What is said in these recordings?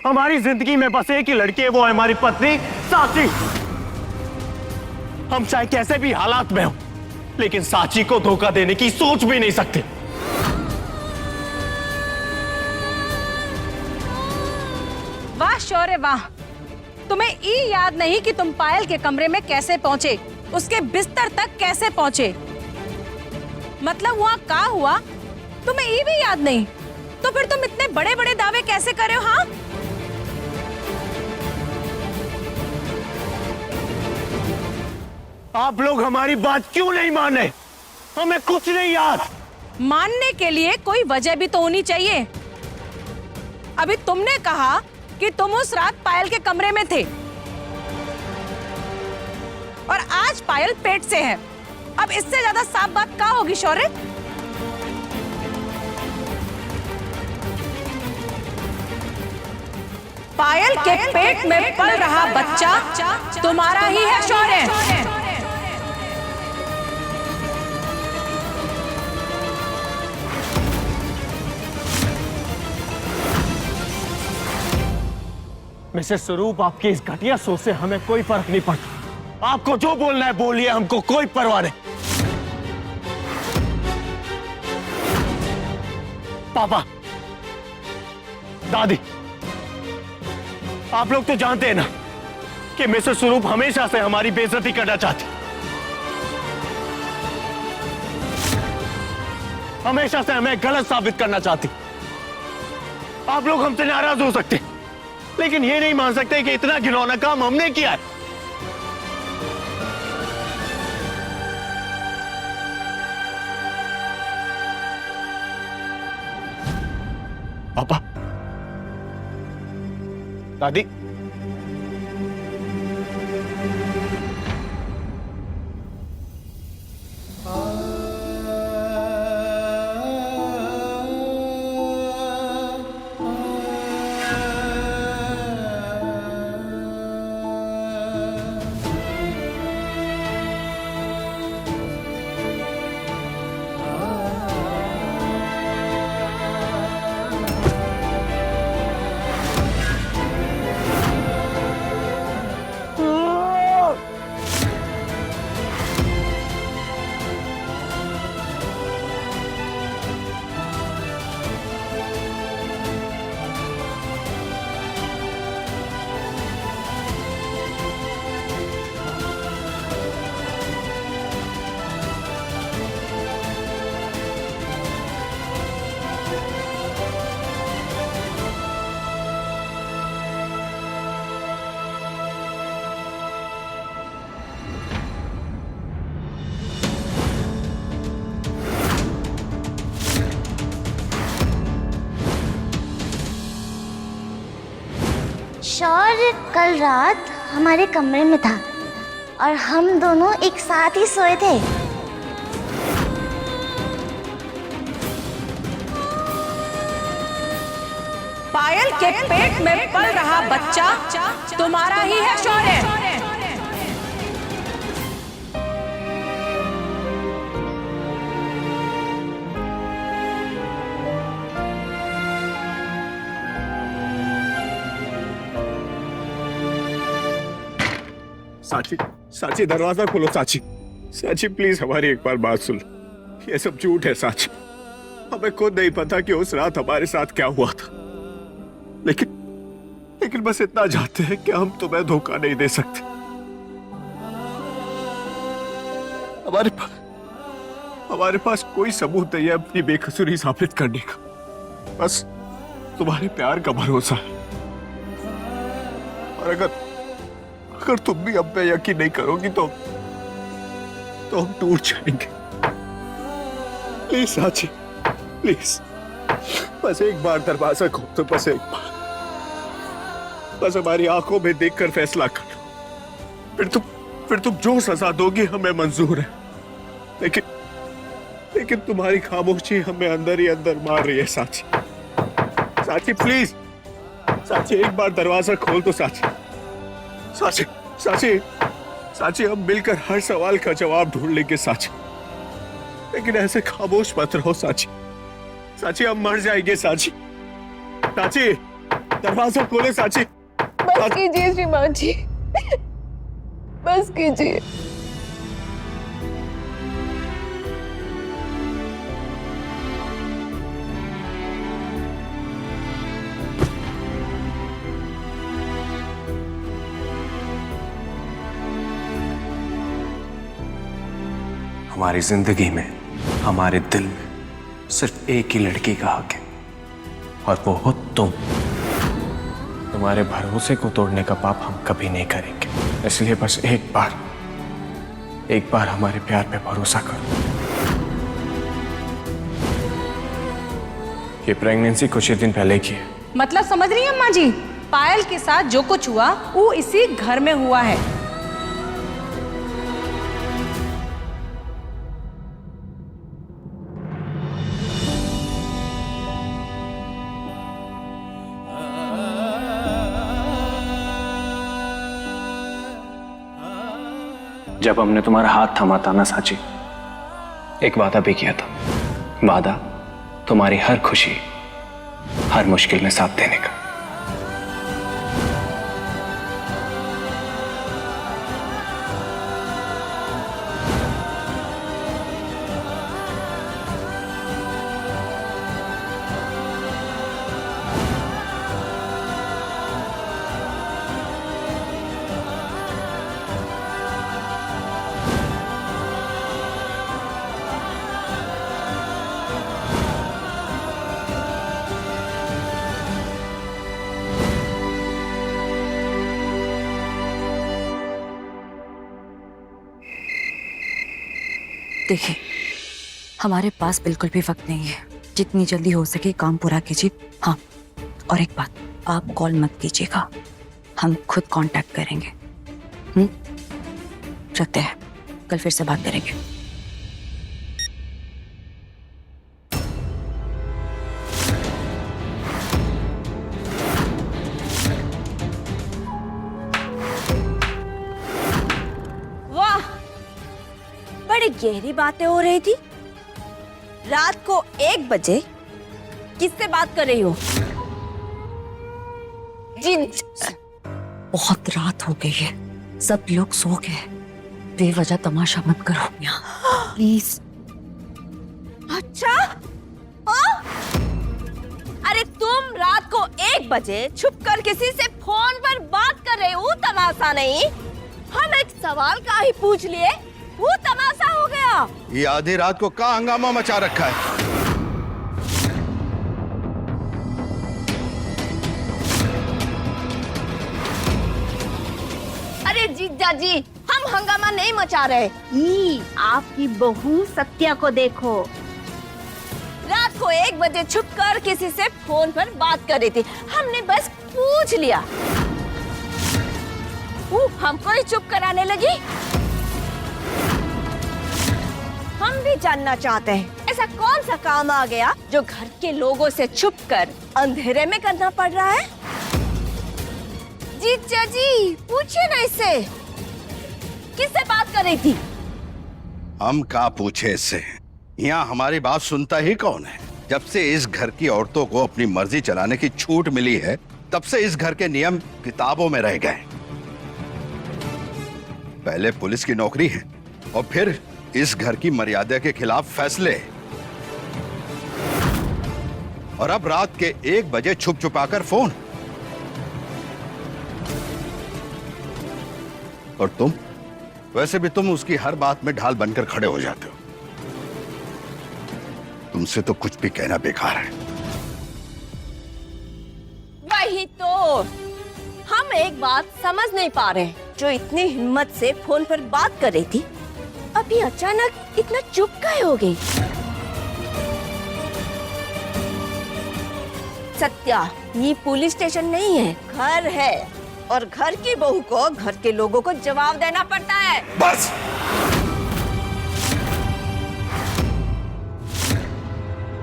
हमारी जिंदगी में बस एक ही लड़की है, वो है हमारी पत्नी साची। हम चाहे कैसे भी हालात में हो, लेकिन साची को धोखा देने की सोच भी नहीं सकते। वाह शौर्य वाह, तुम्हें ये याद नहीं कि तुम पायल के कमरे में कैसे पहुंचे, उसके बिस्तर तक कैसे पहुंचे, मतलब वहां क्या हुआ तुम्हें ये भी याद नहीं? तो फिर तुम इतने बड़े बड़े दावे कैसे कर रहे हो? हाँ, आप लोग हमारी बात क्यों नहीं माने? हमें कुछ नहीं याद। मानने के लिए कोई वजह भी तो होनी चाहिए। अभी तुमने कहा कि तुम उस रात पायल के कमरे में थे और आज पायल पेट से है। अब इससे ज्यादा साफ बात क्या होगी शौर्य? पायल के पेट में पल रहा बच्चा तुम्हारा ही है शौर्य। मिसेस स्वरूप, आपकी इस घटिया सोच से हमें कोई फर्क नहीं पड़ता। आपको जो बोलना है बोलिए, हमको कोई परवाह नहीं। पापा, दादी, आप लोग तो जानते हैं ना कि मिसेस स्वरूप हमेशा से हमारी बेइज्जती करना चाहती, हमेशा से हमें गलत साबित करना चाहती। आप लोग हमसे नाराज हो सकते, लेकिन ये नहीं मान सकते कि इतना घिनौना काम हमने किया है। पापा, दादी, शौर्य कल रात हमारे कमरे में था और हम दोनों एक साथ ही सोए थे। पायल के पेट में पल रहा बच्चा तुम्हारा ही है शौर्य। साची, साची दरवाजा खोलो। साची, साची प्लीज हमारी एक बार बात सुन। ये सब झूठ है साची। हमें खुद नहीं पता कि उस रात हमारे साथ क्या हुआ था, लेकिन बस इतना जानते हैं कि हम तुम्हें धोखा नहीं दे सकते। हमारे पास कोई सबूत नहीं है अपनी बेकसूरी साबित करने का, बस तुम्हारे प्यार का भरोसा है। और अगर तुम भी अब पे यकीन नहीं करोगी तो हम टूट जाएंगे। प्लीज साची, प्लीज, बस एक बार दरवाजा खोल दो, बस एक बार, बस हमारी आंखों में देखकर फैसला करो। फिर तुम जो सजा दोगी हमें मंजूर है, लेकिन तुम्हारी खामोशी हमें अंदर ही अंदर मार रही है साची। साची प्लीज, साची एक बार दरवाजा खोल दो साची। साची, साची, साची, हम मिलकर हर सवाल का जवाब ढूंढ लेंगे साची, लेकिन ऐसे खामोश मत रहो साची। साची, हम मर जाएंगे साची। साची, दरवाजा खोले साची। बस कीजिए श्रीमान जी, बस कीजिए। हमारी जिंदगी में, हमारे दिल में सिर्फ एक ही लड़की का हक है, और वो हो तुम। तुम्हारे भरोसे को तोड़ने का पाप हम कभी नहीं करेंगे। इसलिए बस एक बार हमारे प्यार पे भरोसा करो। ये प्रेगनेंसी कुछ ही दिन पहले की है। मतलब समझ रही हैं अम्मा जी, पायल के साथ जो कुछ हुआ वो इसी घर में हुआ है। जब हमने तुम्हारा हाथ थमा था ना साची, एक वादा भी किया था। वादा तुम्हारी हर खुशी, हर मुश्किल में साथ देने का। देखिए, हमारे पास बिल्कुल भी वक्त नहीं है। जितनी जल्दी हो सके काम पूरा कीजिए। हाँ, और एक बात, आप कॉल मत कीजिएगा, हम खुद कांटेक्ट करेंगे। रखते हैं, कल फिर से बात करेंगे। बड़ी गहरी बातें हो रही थी। रात को 1 बजे किससे बात कर रही हो? बहुत रात हो गई है, सब लोग सो गए। बेवजह तमाशा मत करो यहाँ, प्लीज। अच्छा, अरे तुम रात को 1 बजे छुपकर किसी से फोन पर बात कर रहे हो, तमाशा नहीं। हम एक सवाल का ही पूछ लिए, वो तमाशा हो गया। ये आधी रात को क्या हंगामा मचा रखा है? अरे जीजा जी, हम हंगामा नहीं मचा रहे। आपकी बहू सत्या को देखो, रात को 1 बजे छुपकर किसी से फोन पर बात कर रही थी। हमने बस पूछ लिया, वो हमको ही चुप कराने लगी। हम भी जानना चाहते हैं, ऐसा कौन सा काम आ गया जो घर के लोगों से छुपकर अंधेरे में करना पड़ रहा है? जीजा जी, पूछिए ना इससे, किससे बात कर रही थी? हम का पूछे इससे? यहाँ हमारी बात सुनता ही कौन है? जब से इस घर की औरतों को अपनी मर्जी चलाने की छूट मिली है, तब से इस घर के नियम किताबों में रह गए। पहले पुलिस की नौकरी है, और फिर इस घर की मर्यादा के खिलाफ फैसले, और अब रात के 1 बजे छुप छुपाकर फोन। और तुम, वैसे भी तुम उसकी हर बात में ढाल बनकर खड़े हो जाते हो। तुमसे तो कुछ भी कहना बेकार है। वही तो, हम एक बात समझ नहीं पा रहे, जो इतनी हिम्मत से फोन पर बात कर रही थी, अभी अचानक इतना चुप काहे हो गई? सत्या, ये पुलिस स्टेशन नहीं है, घर है, और घर की बहू को घर के लोगों को जवाब देना पड़ता है। बस,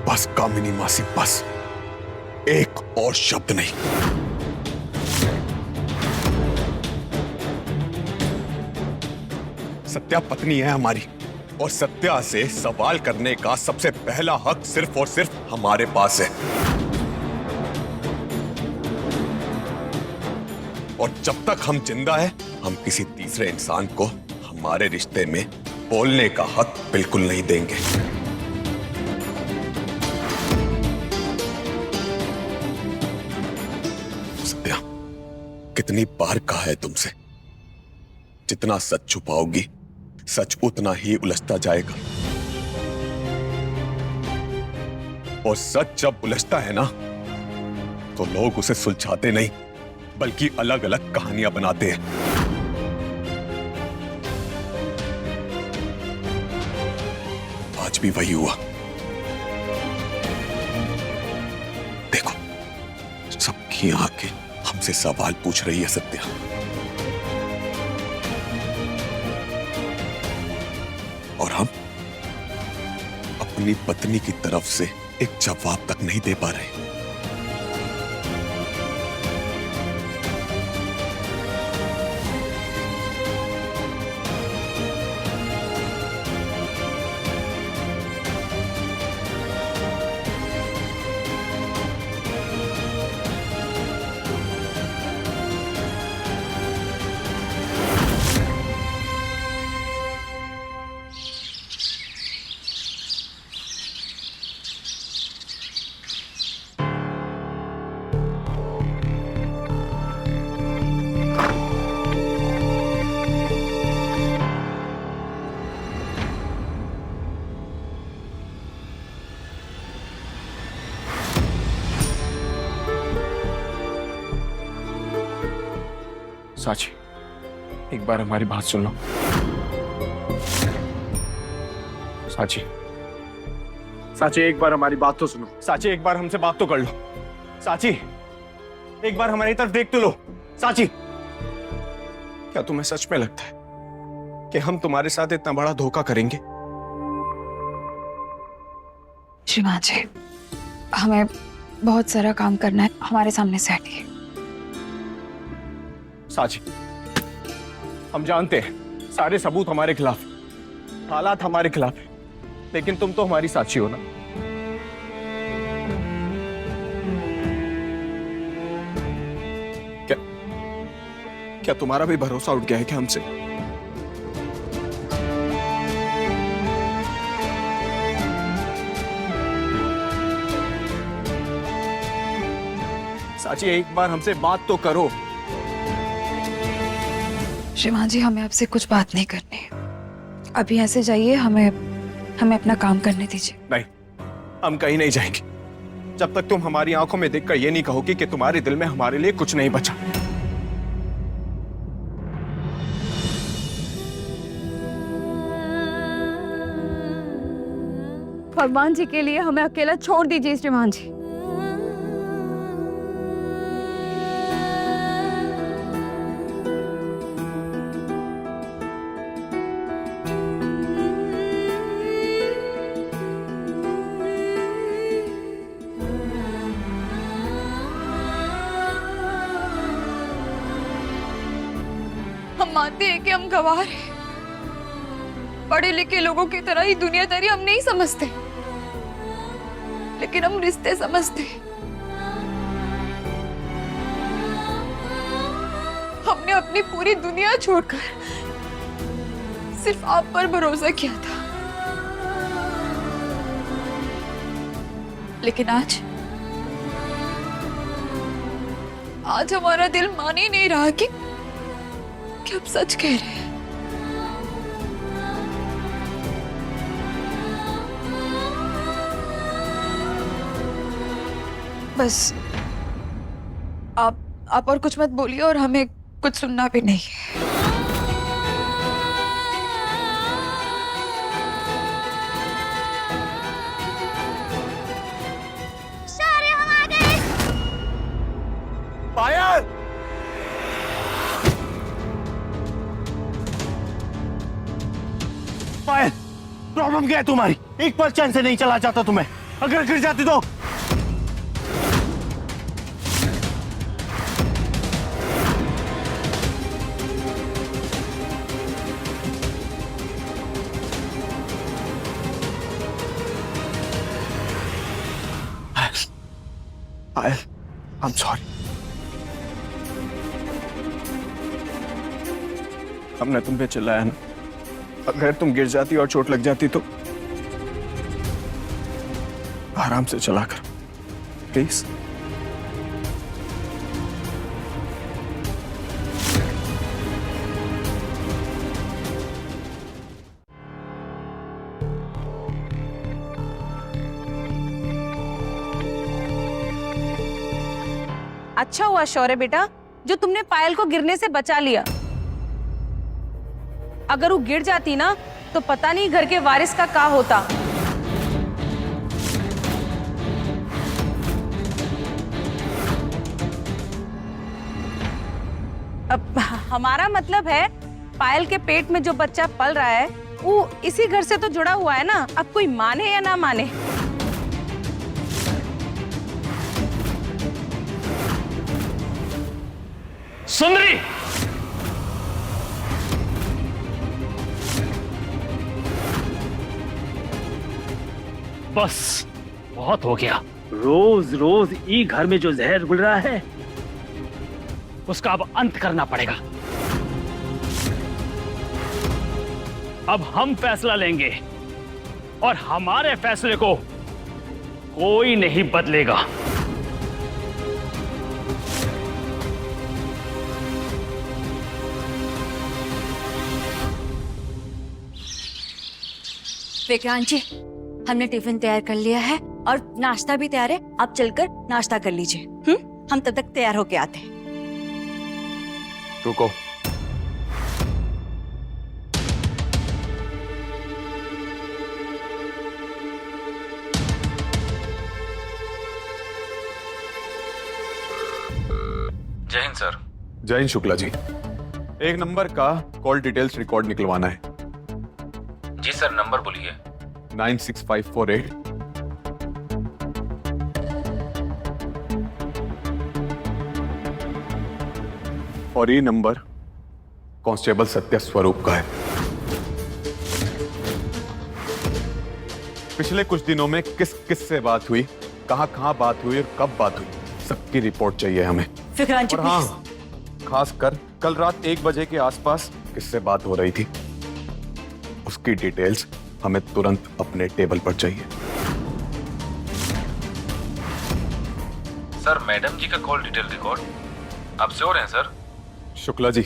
बस कामिनी मासी, बस एक और शब्द नहीं। सत्या पत्नी है हमारी, और सत्या से सवाल करने का सबसे पहला हक सिर्फ और सिर्फ हमारे पास है। और जब तक हम जिंदा हैं, हम किसी तीसरे इंसान को हमारे रिश्ते में बोलने का हक बिल्कुल नहीं देंगे। सत्या, कितनी बार कहा है तुमसे, जितना सच छुपाओगी सच उतना ही उलझता जाएगा। और सच जब उलझता है ना, तो लोग उसे सुलझाते नहीं बल्कि अलग अलग कहानियां बनाते हैं। आज भी वही हुआ। देखो, सबकी आंखें हमसे सवाल पूछ रही है सत्या। और हम अपनी पत्नी की तरफ से एक जवाब तक नहीं दे पा रहे। साची, एक बार हमारी बात सुन लो। साची, साची एक बार हमारी बात तो सुनो। साची एक बार हमसे बात तो कर लो। साची एक बार हमारी तरफ देख तो लो। साची, क्या तुम्हें सच में लगता है कि हम तुम्हारे साथ इतना बड़ा धोखा करेंगे? श्रीमान जी, हमें बहुत सारा काम करना है, हमारे सामने से हटिए। साची, हम जानते हैं सारे सबूत हमारे खिलाफ, हालात हमारे खिलाफ है, लेकिन तुम तो हमारी साची हो ना। क्या तुम्हारा भी भरोसा उठ गया है क्या हमसे? साची, एक बार हमसे बात तो करो। श्रीमान जी, हमें आपसे कुछ बात नहीं करनी। अभी ऐसे जाइए, हमें अपना काम करने दीजिए। नहीं, हम कहीं नहीं जाएंगे जब तक तुम हमारी आंखों में देखकर ये नहीं कहोगी कि तुम्हारे दिल में हमारे लिए कुछ नहीं बचा। भगवान जी के लिए हमें अकेला छोड़ दीजिए श्रीमान जी। हम मानते हैं कि हम गवार हैं, पढ़े लिखे लोगों की तरह ही दुनियादारी हम नहीं समझते, लेकिन हम रिश्ते समझते हैं। हमने अपनी पूरी दुनिया छोड़कर सिर्फ आप पर भरोसा किया था, लेकिन आज हमारा दिल मान ही नहीं रहा कि आप सच कह रहे हैं। बस आप और कुछ मत बोलिए और हमें कुछ सुनना भी नहीं है। शौर्य, हम आ गए। पायल! पायल, प्रॉब्लम क्या है तुम्हारी? एक पल चैन से नहीं चला जाता तुम्हें। अगर गिर जाती तो। पायल, I'm sorry. हमने तुम पे चिल्लाया ना, अगर तुम गिर जाती और चोट लग जाती तो आराम से चला कर प्लीज। अच्छा हुआ शौर्य बेटा जो तुमने पायल को गिरने से बचा लिया। अगर वो गिर जाती ना तो पता नहीं घर के वारिस का क्या होता। अब हमारा मतलब है पायल के पेट में जो बच्चा पल रहा है वो इसी घर से तो जुड़ा हुआ है ना। अब कोई माने या ना माने। सुंदरी, बस बहुत हो गया। रोज रोज ई घर में जो जहर घुल रहा है उसका अब अंत करना पड़ेगा। अब हम फैसला लेंगे और हमारे फैसले को कोई नहीं बदलेगा। विक्रांत जी, हमने टिफिन तैयार कर लिया है और नाश्ता भी तैयार है। आप चलकर नाश्ता कर लीजिए। हम तब तक तैयार होके आते हैं। रुको, जय हिंद सर। जय हिंद शुक्ला जी। एक नंबर का कॉल डिटेल्स रिकॉर्ड निकलवाना है। जी सर, नंबर बोलिए। 96548। और ये नंबर कांस्टेबल सत्या स्वरूप का है। पिछले कुछ दिनों में किस किस से बात हुई, कहां कहां बात हुई और कब बात हुई, सबकी रिपोर्ट चाहिए हमें। विक्रांत जी, और हाँ, खासकर कल रात 1 बजे के आसपास किससे बात हो रही थी उसकी डिटेल्स हमें तुरंत अपने टेबल पर चाहिए। सर, मैडम जी का कॉल डिटेल रिकॉर्ड आप श्योर हैं सर? शुक्ला जी,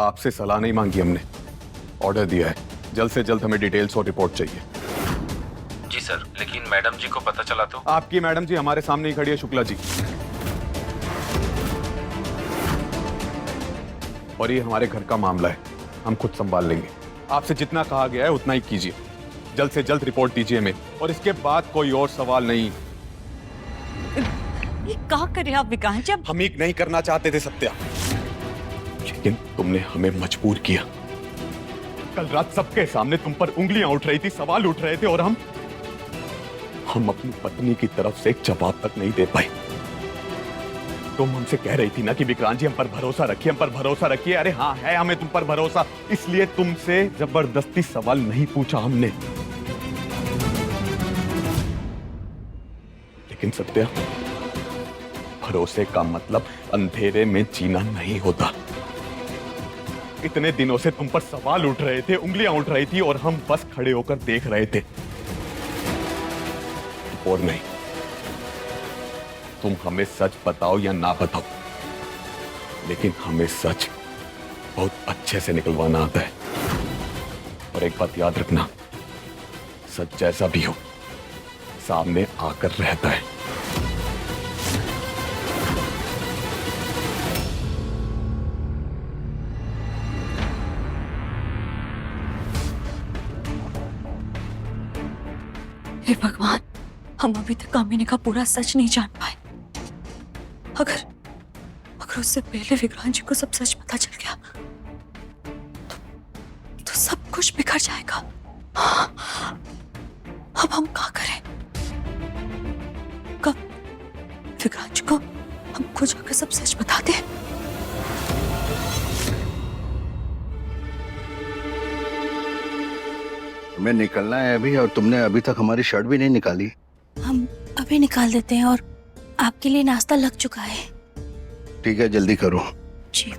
आपसे सलाह नहीं मांगी हमने, ऑर्डर दिया है। जल्द से जल्द हमें डिटेल्स और रिपोर्ट चाहिए। जी सर, लेकिन मैडम जी को पता चला तो? आपकी मैडम जी हमारे सामने ही खड़ी है शुक्ला जी, और ये हमारे घर का मामला है, हम खुद संभाल लेंगे। आपसे जितना कहा गया है उतना ही कीजिए। जल्द से जल्द रिपोर्ट दीजिए हमें, और इसके बाद कोई और सवाल नहीं। ये क्या कर रहे हैं आप विक्रांत जी? हम ही नहीं करना चाहते थे सत्या, लेकिन तुमने हमें मजबूर किया। कल रात सबके सामने तुम पर उंगलियां उठ रही थी, सवाल उठ रहे थे, और हम अपनी पत्नी की तरफ से एक जवाब तक नहीं दे पाए। तुम हमसे कह रही थी ना कि विक्रांत जी हम पर भरोसा रखिए, हम पर भरोसा रखिए। अरे हाँ, है हमें तुम पर भरोसा, इसलिए तुमसे जबरदस्ती सवाल नहीं पूछा हमने। लेकिन सत्या, भरोसे का मतलब अंधेरे में जीना नहीं होता। इतने दिनों से तुम पर सवाल उठ रहे थे, उंगलियां उठ रही थी, और हम बस खड़े होकर देख रहे थे। और नहीं, तुम हमें सच बताओ या ना बताओ, लेकिन हमें सच बहुत अच्छे से निकलवाना आता है। और एक बात याद रखना, सच जैसा भी हो सामने आकर रहता है। हे भगवान, हम अभी तक कामिनी का पूरा सच नहीं जान पाए। अगर उससे पहले विक्रांत जी को सब सच पता चल गया तो सब कुछ बिखर जाएगा। अब हम क्या करें? कब विक्रांत जी को हमको जाकर सब सच बता दें? हमें निकलना है अभी, और तुमने अभी तक हमारी शर्ट भी नहीं निकाली। हम अभी निकाल देते हैं, और आपके लिए नाश्ता लग चुका है। ठीक है, जल्दी करो। जी।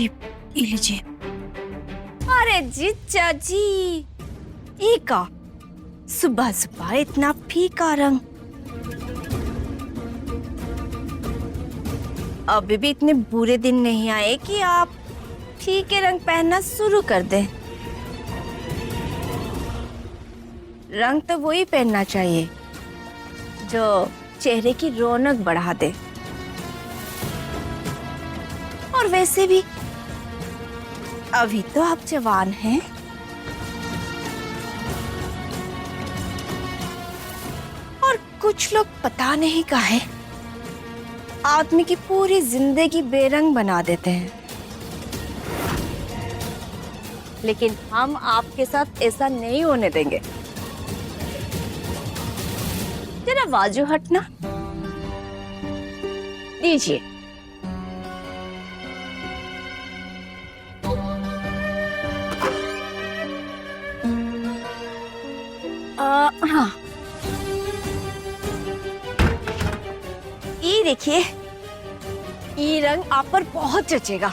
जी ये लीजिए। अरे जीजा जी, ये का सुबह सुबह इतना फीका रंग। अभी भी इतने बुरे दिन नहीं आए कि आप फीके रंग पहनना शुरू कर दें। रंग तो वही पहनना चाहिए जो चेहरे की रौनक बढ़ा दे। और वैसे भी अभी तो आप जवान हैं। और कुछ लोग पता नहीं काहे आदमी की पूरी जिंदगी बेरंग बना देते हैं। लेकिन हम आपके साथ ऐसा नहीं होने देंगे। जरा बाजू हटना दीजिए। हाँ, ये देखिए, ये रंग आप पर बहुत जचेगा।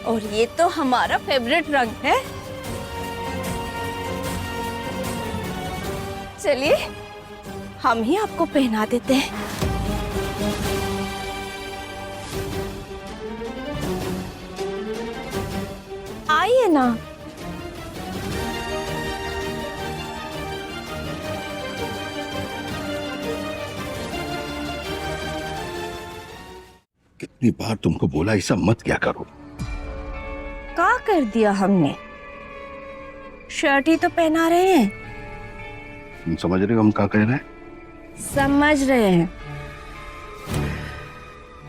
और ये तो हमारा फेवरेट रंग है। चलिए हम ही आपको पहना देते हैं। आइए ना। कितनी बार तुमको बोला ये सब मत क्या करो। क्या कर दिया हमने? शर्ट ही तो पहना रहे हैं। तुम समझ रहे हो हम क्या कह रहे हैं? समझ रहे हैं।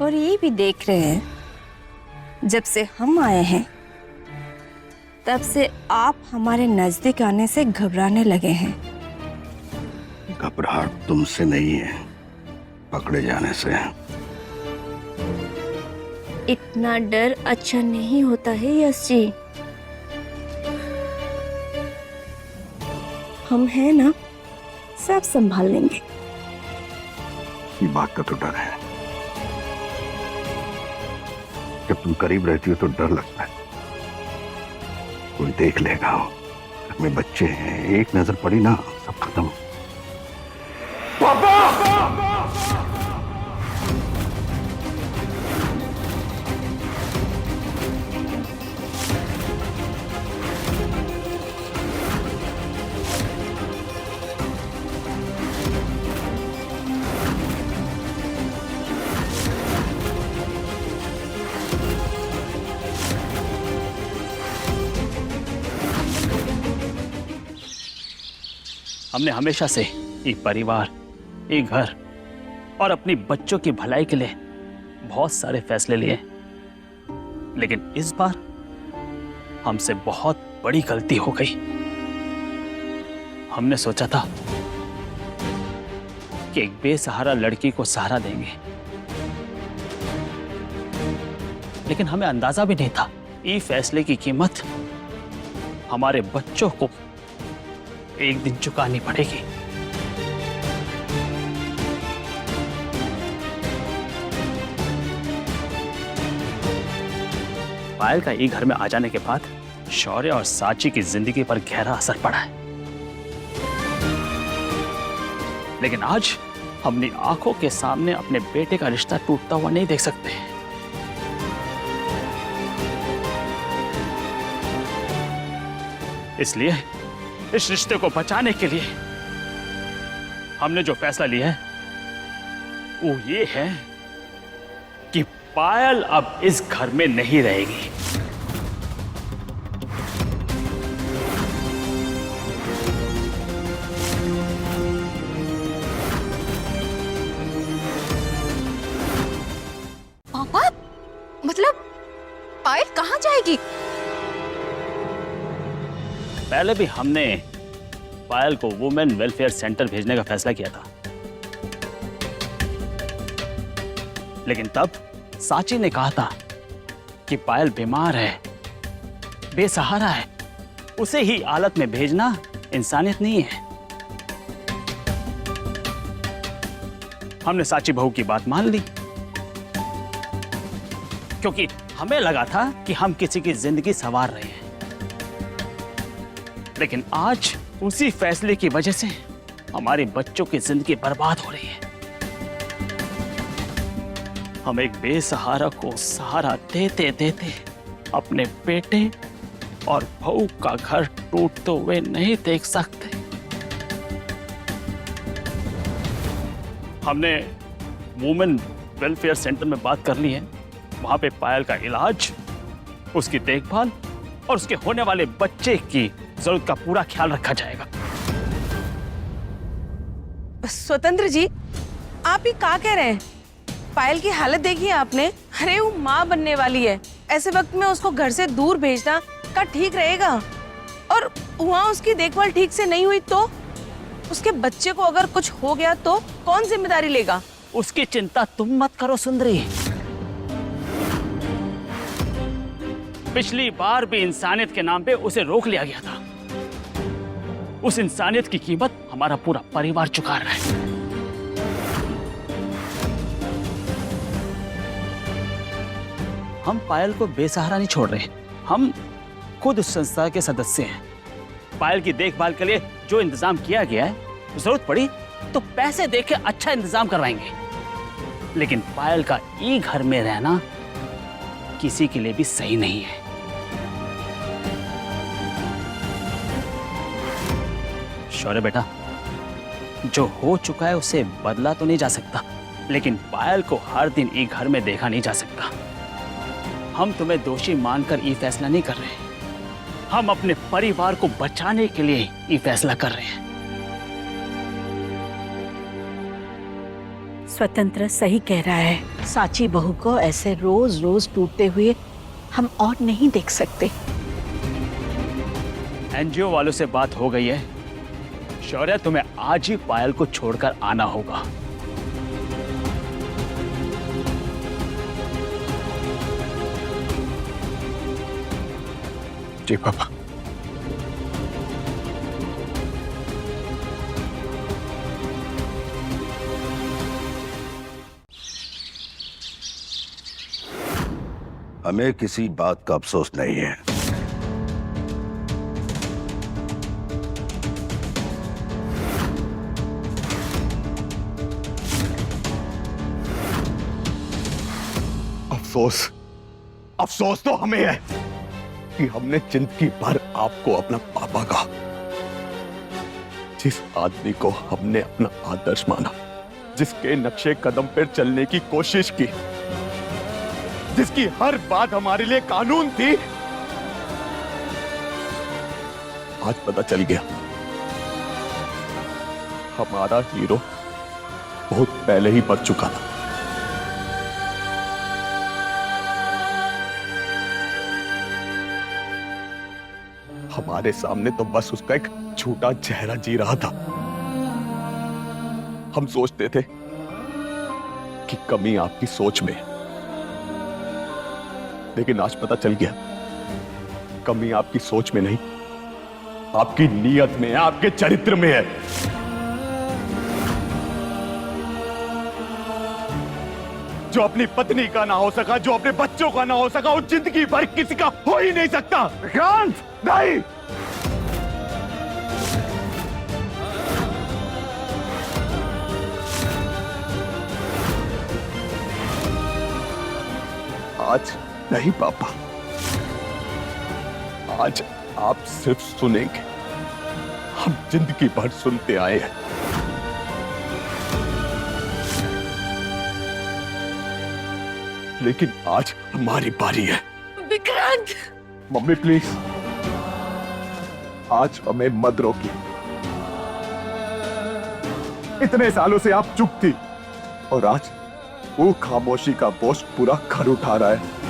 और ये भी देख रहे हैं, जब से हम आए हैं तब से आप हमारे नजदीक आने से घबराने लगे हैं। घबराहट तुमसे नहीं है, पकड़े जाने से है। इतना डर अच्छा नहीं होता है यश जी। हम हैं ना, सब संभाल लेंगे। ये बात का तो डर है। जब तुम करीब रहती हो तो डर लगता है कोई देख लेगा। घर में बच्चे हैं, एक नजर पड़ी ना सब खत्म। हमने हमेशा से एक परिवार, एक घर और अपनी बच्चों की भलाई के लिए बहुत सारे फैसले लिए, लेकिन इस बार हमसे बहुत बड़ी गलती हो गई। हमने सोचा था कि एक बेसहारा लड़की को सहारा देंगे, लेकिन हमें अंदाजा भी नहीं था ये फैसले की कीमत हमारे बच्चों को एक दिन चुकानी पड़ेगी। पायल का ये घर में आ जाने के बाद शौर्य और साची की जिंदगी पर गहरा असर पड़ा है, लेकिन आज अपनी आंखों के सामने अपने बेटे का रिश्ता टूटता हुआ नहीं देख सकते। इसलिए इस रिश्ते को बचाने के लिए हमने जो फैसला लिया है वो ये है कि पायल अब इस घर में नहीं रहेगी। पापा, मतलब पायल कहाँ जाएगी? पहले भी हमने पायल को वुमेन वेलफेयर सेंटर भेजने का फैसला किया था, लेकिन तब साची ने कहा था कि पायल बीमार है, बेसहारा है, उसे ही हालत में भेजना इंसानियत नहीं है। हमने साची बहू की बात मान ली, क्योंकि हमें लगा था कि हम किसी की जिंदगी संवार रहे हैं, लेकिन आज उसी फैसले की वजह से हमारे बच्चों की जिंदगी बर्बाद हो रही है। हम एक बेसहारा को सहारा देते देते अपने बेटे और बहू का घर टूटते हुए नहीं देख सकते। हमने वुमेन वेलफेयर सेंटर में बात कर ली है। वहां पे पायल का इलाज, उसकी देखभाल और उसके होने वाले बच्चे की जरूरत का पूरा ख्याल रखा जाएगा। स्वतंत्र जी, आप ही क्या कह रहे हैं? पायल की हालत देखी है आपने? अरे वो माँ बनने वाली है, ऐसे वक्त में उसको घर से दूर भेजना का ठीक रहेगा? और वहाँ उसकी देखभाल ठीक से नहीं हुई तो उसके बच्चे को अगर कुछ हो गया तो कौन जिम्मेदारी लेगा? उसकी चिंता तुम मत करो सुंदरी। पिछली बार भी इंसानियत के नाम पे उसे रोक लिया गया था। उस इंसानियत की कीमत हमारा पूरा परिवार चुका रहा है। हम पायल को बेसहारा नहीं छोड़ रहे, हम खुद उस संस्था के सदस्य हैं। पायल की देखभाल के लिए जो इंतजाम किया गया है, जरूरत पड़ी तो पैसे देके अच्छा इंतजाम करवाएंगे, लेकिन पायल का ई घर में रहना किसी के लिए भी सही नहीं है। शौर्य बेटा, जो हो चुका है उसे बदला तो नहीं जा सकता, लेकिन पायल को हर दिन ई घर में देखा नहीं जा सकता। हम तुम्हें दोषी मानकर ये फैसला नहीं कर रहे, हम अपने परिवार को बचाने के लिए ये फैसला कर रहे हैं। स्वतंत्र सही कह रहा है। साची बहू को ऐसे रोज रोज टूटते हुए हम और नहीं देख सकते। एनजीओ वालों से बात हो गई है। शौर्य, तुम्हें आज ही पायल को छोड़कर आना होगा। जी पापा। हमें किसी बात का अफसोस नहीं है। अफसोस तो हमें है कि हमने जिंदगी भर आपको अपना पापा कहा। जिस आदमी को हमने अपना आदर्श माना, जिसके नक्शे कदम पर चलने की कोशिश की, जिसकी हर बात हमारे लिए कानून थी, आज पता चल गया हमारा हीरो बहुत पहले ही मर चुका था। हमारे सामने तो बस उसका एक झूठा चेहरा जी रहा था। हम सोचते थे कि कमी आपकी सोच में है, लेकिन आज पता चल गया कमी आपकी सोच में नहीं, आपकी नीयत में है, आपके चरित्र में है। जो अपनी पत्नी का ना हो सका, जो अपने बच्चों का ना हो सका, वो जिंदगी भर किसी का हो ही नहीं सकता। विक्रांत, नहीं। आज नहीं पापा, आज आप सिर्फ सुनेंगे, हम जिंदगी भर सुनते आए हैं। लेकिन आज हमारी बारी है। विक्रांत! मम्मी प्लीज, आज हमें मत रोकिए। इतने सालों से आप चुप थी और आज वो खामोशी का बोझ पूरा घर उठा रहा है।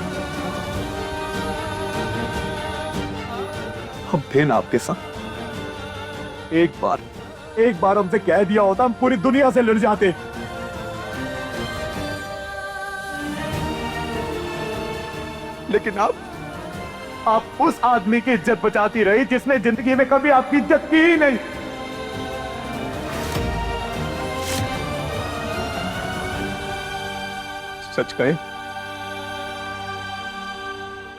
हम थे ना आपके साथ। एक बार हमसे कह दिया होता, हम पूरी दुनिया से लड़ जाते। लेकिन आप उस आदमी की इज्जत बचाती रही जिसने जिंदगी में कभी आपकी इज्जत की ही नहीं। सच कहें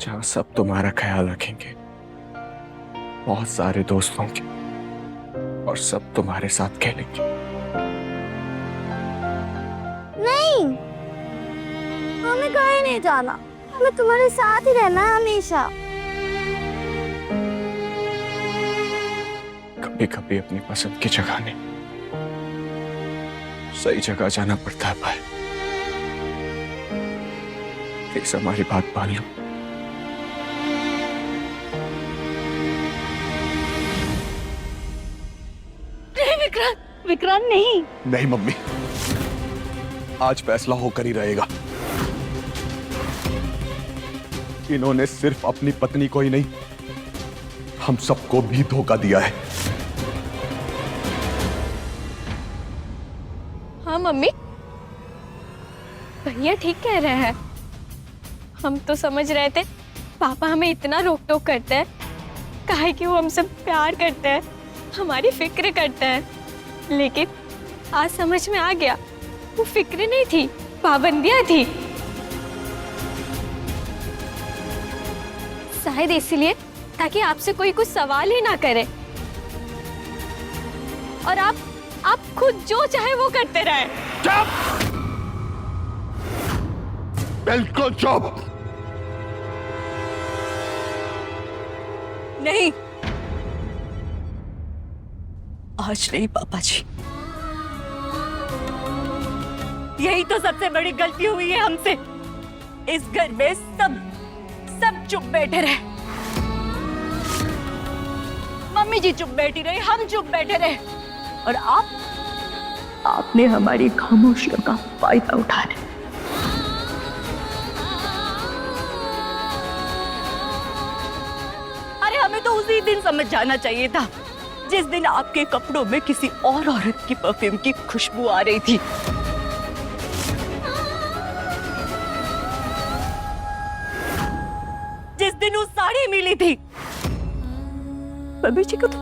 जहां सब तुम्हारा ख्याल रखेंगे, बहुत सारे दोस्त होंगे और सब तुम्हारे साथ खेलेंगे। नहीं, हमें कहीं नहीं जाना, हमें तुम्हारे साथ ही रहना है हमेशा। कभी कभी अपनी पसंद की जगह नहीं, सही जगह जाना पड़ता है भाई। प्लीज हमारी बात मान लो। विक्रांत नहीं। नहीं मम्मी, आज फैसला होकर ही रहेगा। इन्होंने सिर्फ अपनी पत्नी को ही नहीं, हम सबको भी धोखा दिया है। हाँ मम्मी, भैया ठीक कह रहे हैं। हम तो समझ रहे थे पापा हमें इतना रोक टोक करते हैं काहे कि वो हमसे प्यार करते हैं, हमारी फिक्र करते हैं, लेकिन आज समझ में आ गया वो फिक्र नहीं थी, पाबंदियां थी। शायद इसीलिए ताकि आपसे कोई कुछ सवाल ही ना करे और आप खुद जो चाहे वो करते रहे। चुप! बिल्कुल चुप! नहीं, आज नहीं पापा जी। यही तो सबसे बड़ी गलती हुई है हमसे। इस घर में सब चुप बैठे रहे, मम्मी जी चुप बैठी रही, हम चुप बैठे रहे, और आपने हमारी खामोशियों का फायदा उठा लिया। अरे हमें तो उसी दिन समझ जाना चाहिए था जिस दिन आपके कपड़ों में किसी और औरत की परफ्यूम की खुशबू आ रही थी। जिस दिन वो साड़ी मिली थी, बबी जी को तो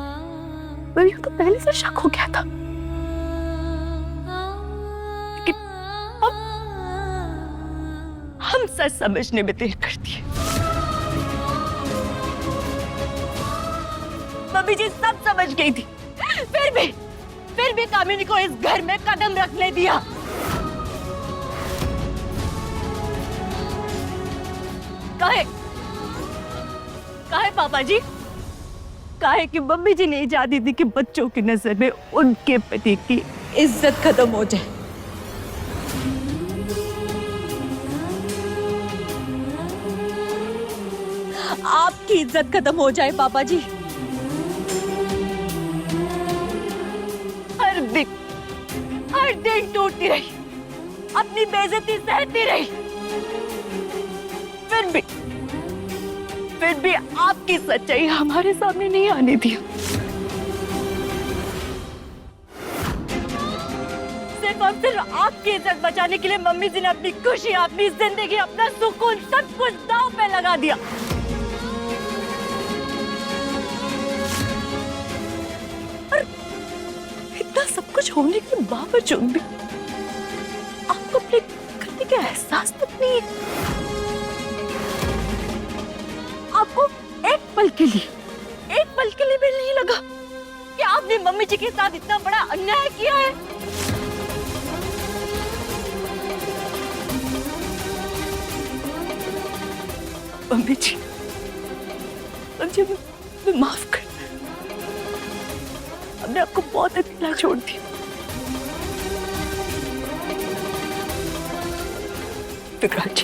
पहले से शक हो गया था, लेकिन अब हम सच समझने में देर कर दिए। बबी जी सब समझ गई थी, फिर भी कामिनी को इस घर में कदम रखने दिया। काहे पापा जी? काहे कि मम्मी जी ने इजाजत दी कि बच्चों की नजर में उनके पति की इज्जत खत्म हो जाए। आपकी इज्जत खत्म हो जाए पापा जी। हर दिन टूटती रही, अपनी बेइज्जती सहती रही, फिर भी आपकी सच्चाई हमारे सामने नहीं आने दिया। सिर्फ और सिर्फ आपकी इज्जत बचाने के लिए मम्मी जी ने अपनी खुशी, अपनी जिंदगी, अपना सुकून सब कुछ दांव पे लगा दिया। और इतना सब कुछ होने के बावजूद भी आपको अपने गलती का एहसास तक नहीं है। आपको एक पल के लिए भी नहीं लगा कि आपने मम्मी जी के साथ इतना बड़ा अन्याय किया है। मम्मी जी, मुझे माफ कर, हमने आपको बहुत अकेला छोड़ दिया। विक्रांत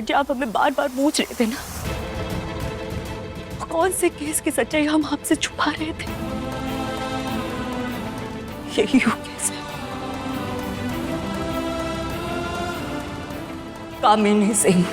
जी, आप हमें बार बार पूछ रहे थे ना कौन से केस की सच्चाई हम आपसे छुपा रहे थे। यही हो केस है, कामिनी सिंह।